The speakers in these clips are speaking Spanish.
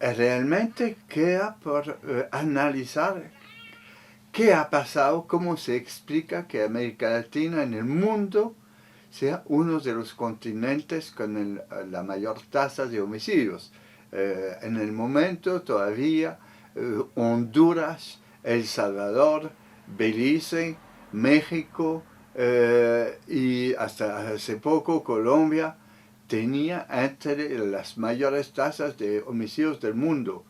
realmente queda por analizar qué ha pasado, cómo se explica que América Latina en el mundo sea uno de los continentes con la mayor tasa de homicidios. En el momento todavía Honduras, El Salvador, Belice, México y hasta hace poco Colombia tenía entre las mayores tasas de homicidios del mundo.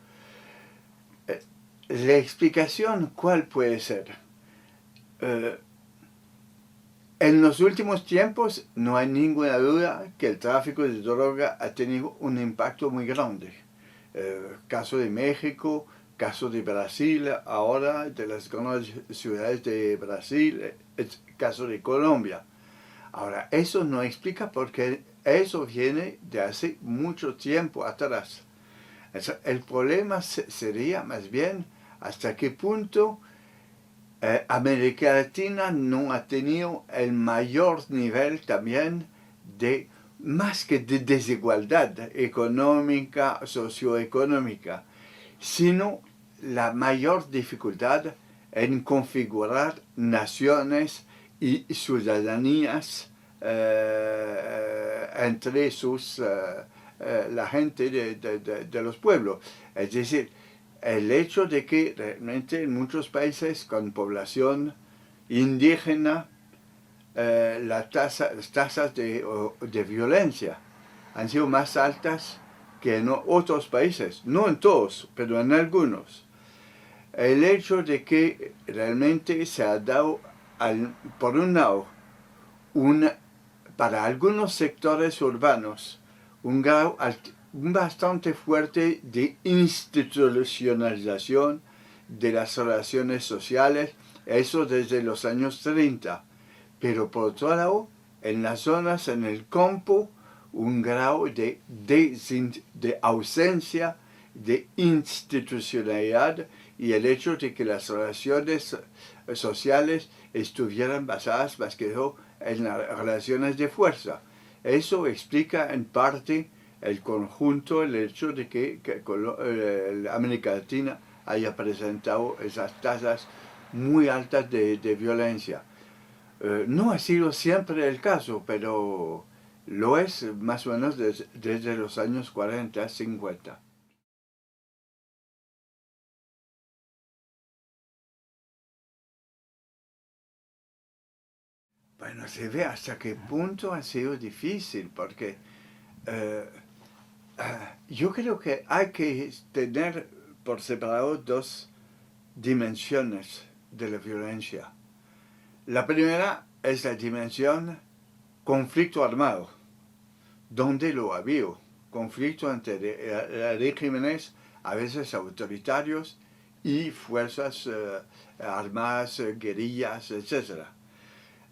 La explicación, ¿cuál puede ser? En los últimos tiempos no hay ninguna duda que el tráfico de droga ha tenido un impacto muy grande. Caso de México, caso de Brasil, ahora de las grandes ciudades de Brasil, caso de Colombia. Ahora, eso no explica porque eso viene de hace mucho tiempo atrás. El problema sería más bien hasta qué punto América Latina no ha tenido el mayor nivel también de, más que de desigualdad económica, socioeconómica, sino la mayor dificultad en configurar naciones y ciudadanías entre la gente de los pueblos. Es decir, el hecho de que realmente en muchos países con población indígena las tasas de violencia han sido más altas que en otros países, no en todos, pero en algunos. El hecho de que realmente se ha dado, por un lado, para algunos sectores urbanos, un grado bastante fuerte de institucionalización de las relaciones sociales, eso desde los años 30. Pero por otro lado, en las zonas, en el campo, un grado de ausencia de institucionalidad y el hecho de que las relaciones sociales estuvieran basadas más que todo en las relaciones de fuerza. Eso explica en parte el conjunto, el hecho de que América Latina haya presentado esas tasas muy altas de violencia. No ha sido siempre el caso, pero lo es más o menos desde los años 40, 50. Bueno, se ve hasta qué punto ha sido difícil, porque eh, yo creo que hay que tener por separado dos dimensiones de la violencia. La primera es la dimensión conflicto armado, donde lo ha habido. Conflicto entre regímenes a veces autoritarios y fuerzas armadas, guerrillas, etc.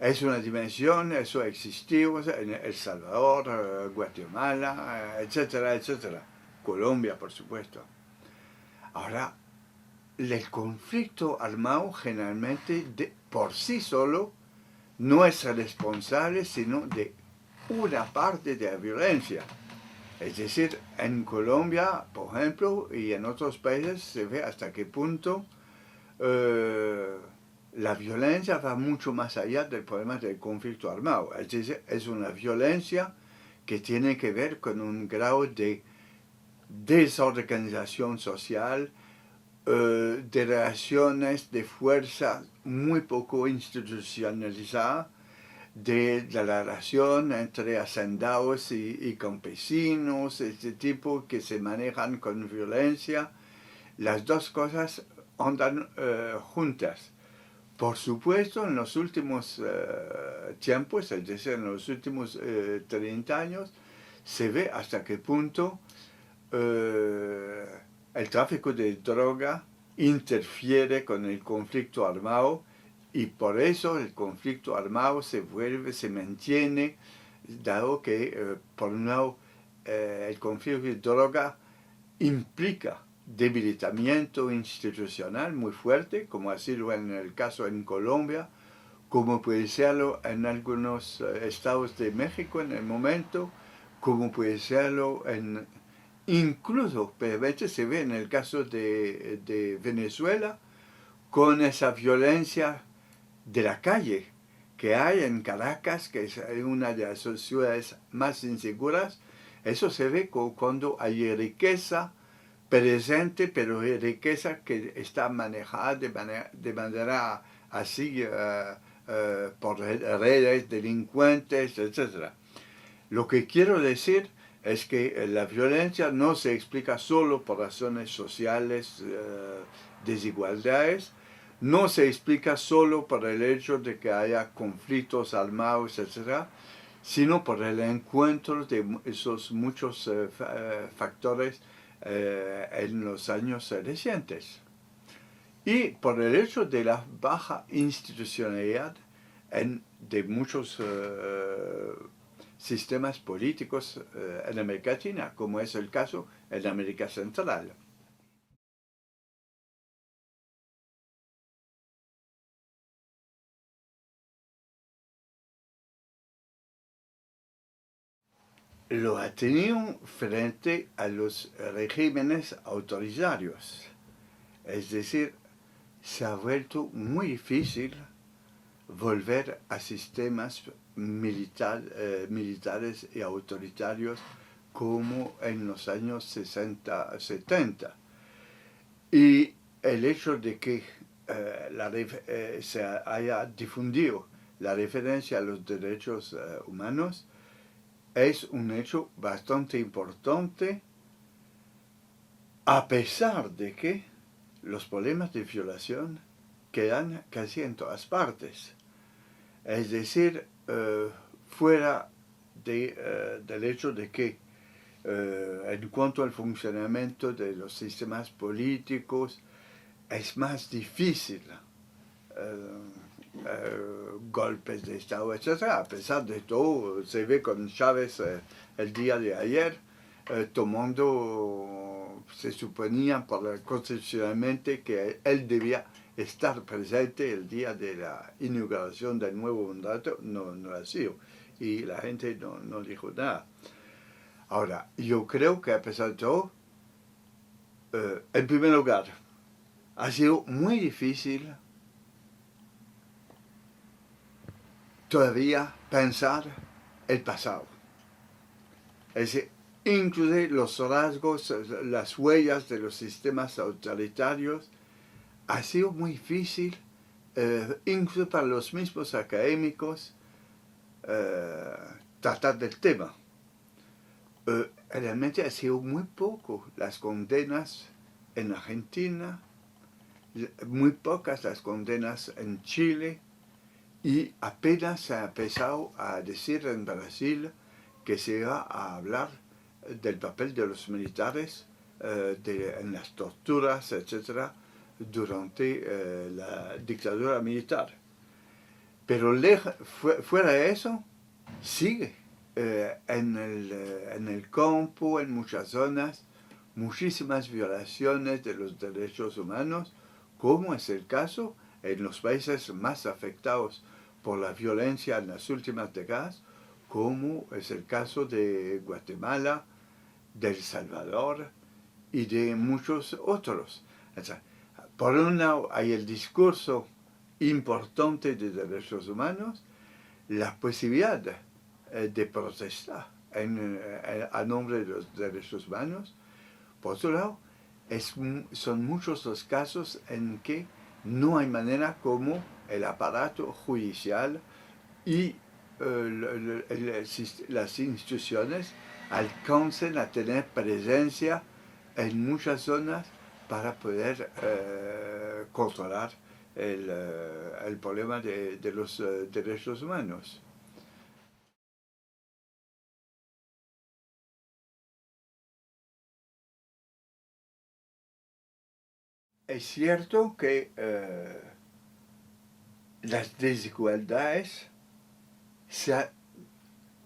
Es una dimensión, eso ha existido en El Salvador, Guatemala, etcétera, etcétera. Colombia, por supuesto. Ahora, el conflicto armado generalmente por sí solo no es responsable sino de una parte de la violencia. Es decir, en Colombia, por ejemplo, y en otros países se ve hasta qué punto la violencia va mucho más allá del problema del conflicto armado. Es decir, es una violencia que tiene que ver con un grado de desorganización social, de relaciones de fuerza muy poco institucionalizada, de la relación entre hacendados y campesinos, este tipo que se manejan con violencia. Las dos cosas andan juntas. Por supuesto, en los últimos tiempos, es decir, en los últimos 30 años, se ve hasta qué punto el tráfico de droga interfiere con el conflicto armado y por eso el conflicto armado se mantiene, dado que, por un lado, el conflicto de droga implica debilitamiento institucional muy fuerte, como ha sido en el caso en Colombia, como puede serlo en algunos estados de México en el momento, como puede serlo en incluso, pero a veces se ve en el caso de Venezuela, con esa violencia de la calle que hay en Caracas, que es una de las ciudades más inseguras. Eso se ve cuando hay riqueza presente, pero riqueza que está manejada de manera así por redes, delincuentes, etc. Lo que quiero decir es que la violencia no se explica solo por razones sociales, desigualdades, no se explica solo por el hecho de que haya conflictos armados, etc., sino por el encuentro de esos muchos factores en los años recientes. Y por el hecho de la baja institucionalidad de muchos sistemas políticos en América Latina, como es el caso en América Central. Lo ha tenido frente a los regímenes autoritarios. Es decir, se ha vuelto muy difícil volver a sistemas militares y autoritarios como en los años 60, 70. Y el hecho de que se haya difundido la referencia a los derechos humanos es un hecho bastante importante, a pesar de que los problemas de violación quedan casi en todas partes. Es decir, fuera del hecho de que en cuanto al funcionamiento de los sistemas políticos es más difícil golpes de Estado, etc. A pesar de todo, se ve con Chávez el día de ayer tomando, se suponía constitucionalmente que él debía estar presente el día de la inauguración del nuevo mandato, no ha sido. Y la gente no dijo nada. Ahora, yo creo que a pesar de todo, en primer lugar, ha sido muy difícil todavía pensar el pasado. Es decir, incluso los rasgos, las huellas de los sistemas autoritarios, ha sido muy difícil, incluso para los mismos académicos, tratar del tema. Realmente ha sido muy poco las condenas en Argentina, muy pocas las condenas en Chile, y apenas se ha empezado a decir en Brasil que se va a hablar del papel de los militares en las torturas, etc., durante la dictadura militar. Pero fuera de eso, sigue en el campo, en muchas zonas, muchísimas violaciones de los derechos humanos, como es el caso en los países más afectados por la violencia en las últimas décadas, como es el caso de Guatemala, de El Salvador y de muchos otros. O sea, por un lado hay el discurso importante de derechos humanos, la posibilidad de protestar a nombre de los derechos humanos. Por otro lado, son muchos los casos en que no hay manera como el aparato judicial y las instituciones alcancen a tener presencia en muchas zonas para poder controlar el problema de los derechos humanos. Es cierto que las desigualdades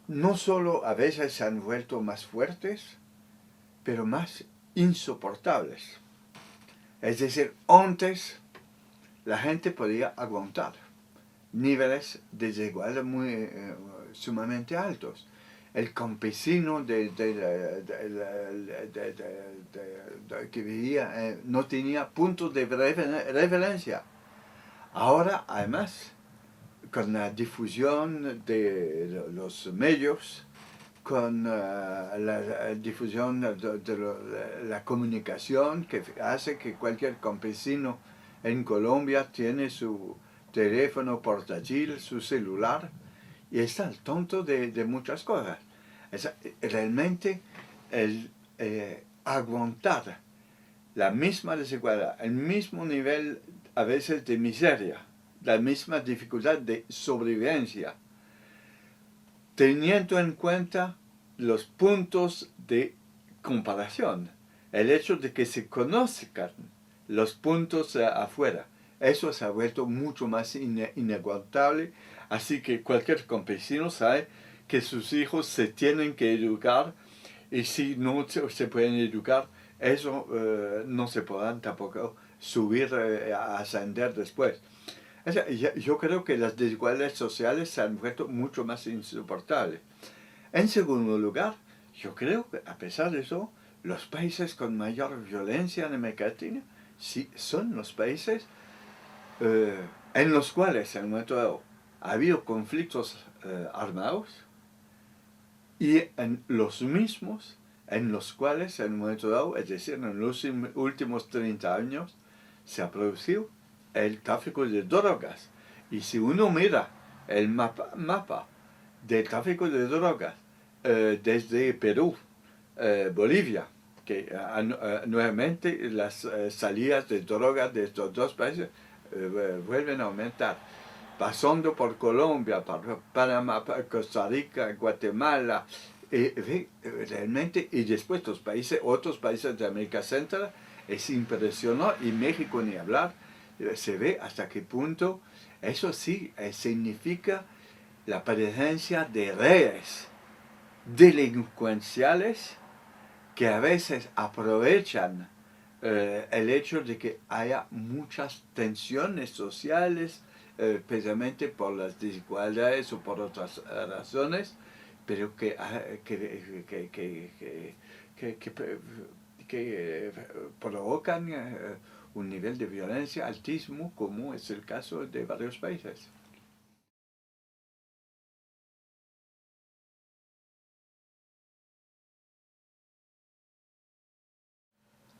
no solo a veces se han vuelto más fuertes, pero más insoportables. Es decir, antes la gente podía aguantar niveles de desigualdad sumamente altos. el campesino que vivía no tenía puntos de referencia. Ahora, además, con la difusión de los medios, con la difusión de la comunicación que hace que cualquier campesino en Colombia tiene su teléfono portátil, su celular, y está al tanto de muchas cosas. Realmente el aguantar la misma desigualdad, el mismo nivel a veces de miseria, la misma dificultad de sobrevivencia, teniendo en cuenta los puntos de comparación, el hecho de que se conozcan los puntos afuera. Eso se ha vuelto mucho más inaguantable, así que cualquier campesino sabe que sus hijos se tienen que educar, y si no se pueden educar, eso no se podrán tampoco subir, ascender después. O sea, yo creo que las desigualdades sociales se han vuelto mucho más insoportables. En segundo lugar, yo creo que a pesar de eso, los países con mayor violencia en América Latina sí son los países en los cuales en un momento dado ha habido conflictos armados, y en los mismos en los cuales en un momento dado, es decir, en los últimos 30 años, se ha producido el tráfico de drogas. Y si uno mira el mapa del tráfico de drogas desde Perú, Bolivia, que nuevamente las salidas de drogas de estos dos países vuelven a aumentar, pasando por Colombia, Panamá, Costa Rica, Guatemala, realmente, y después otros países de América Central, es impresionante, y México ni hablar, se ve hasta qué punto eso sí significa la presencia de redes delincuenciales que a veces aprovechan el hecho de que haya muchas tensiones sociales, precisamente por las desigualdades o por otras razones, pero que provocan un nivel de violencia altísimo, como es el caso de varios países.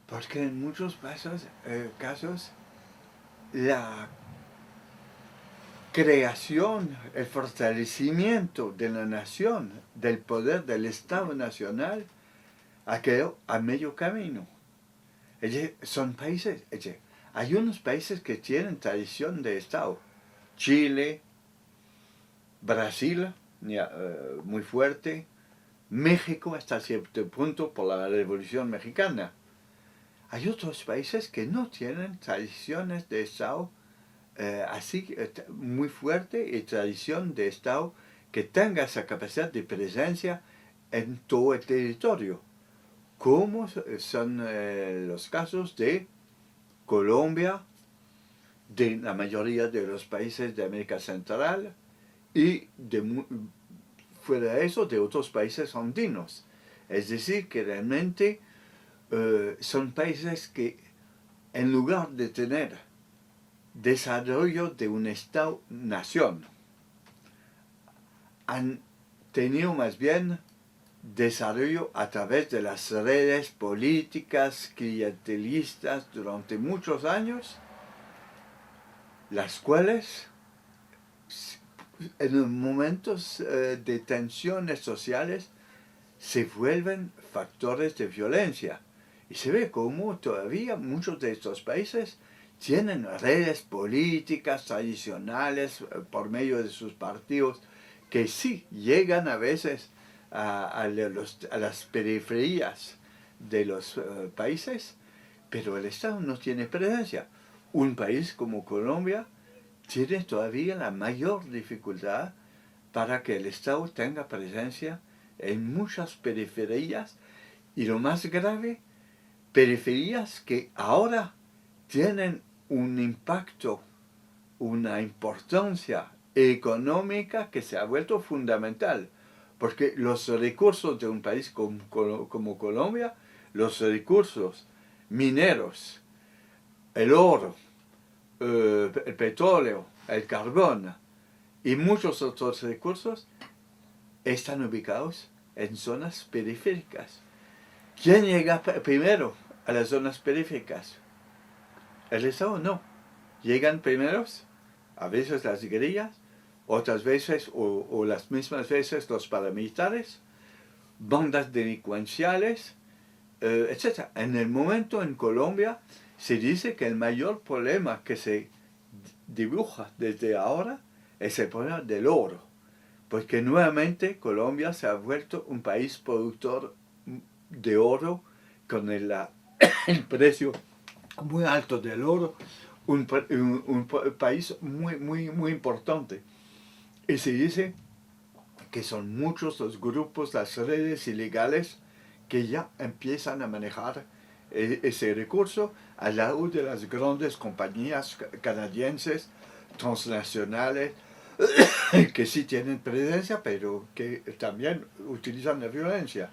Porque en muchos casos la creación, el fortalecimiento de la nación, del poder del Estado Nacional, ha quedado a medio camino. Son países, hay unos países que tienen tradición de Estado. Chile, Brasil, muy fuerte, México hasta cierto punto por la Revolución Mexicana. Hay otros países que no tienen tradiciones de Estado así muy fuerte, y tradición de Estado que tenga esa capacidad de presencia en todo el territorio, como son los casos de Colombia, de la mayoría de los países de América Central, y fuera de eso de otros países andinos. Es decir, que realmente son países que, en lugar de tener desarrollo de un Estado-nación, han tenido más bien desarrollo a través de las redes políticas clientelistas durante muchos años, las cuales en momentos de tensiones sociales se vuelven factores de violencia. Y se ve como todavía muchos de estos países tienen redes políticas tradicionales por medio de sus partidos que sí llegan a veces a las periferias de los países, pero el Estado no tiene presencia. Un país como Colombia tiene todavía la mayor dificultad para que el Estado tenga presencia en muchas periferias, y lo más grave, periferias que ahora tienen un impacto, una importancia económica que se ha vuelto fundamental, porque los recursos de un país como Colombia, los recursos mineros, el oro, el petróleo, el carbón y muchos otros recursos están ubicados en zonas periféricas. ¿Quién llega primero a las zonas periféricas? El Estado no. Llegan primeros, a veces las guerrillas, otras veces o las mismas veces los paramilitares, bandas delincuenciales, etc. En el momento en Colombia se dice que el mayor problema que se dibuja desde ahora es el problema del oro, porque nuevamente Colombia se ha vuelto un país productor de oro con el precio muy alto del oro, un país muy importante. Y se dice que son muchos los grupos, las redes ilegales que ya empiezan a manejar ese recurso al lado de las grandes compañías canadienses, transnacionales, que sí tienen presencia, pero que también utilizan la violencia.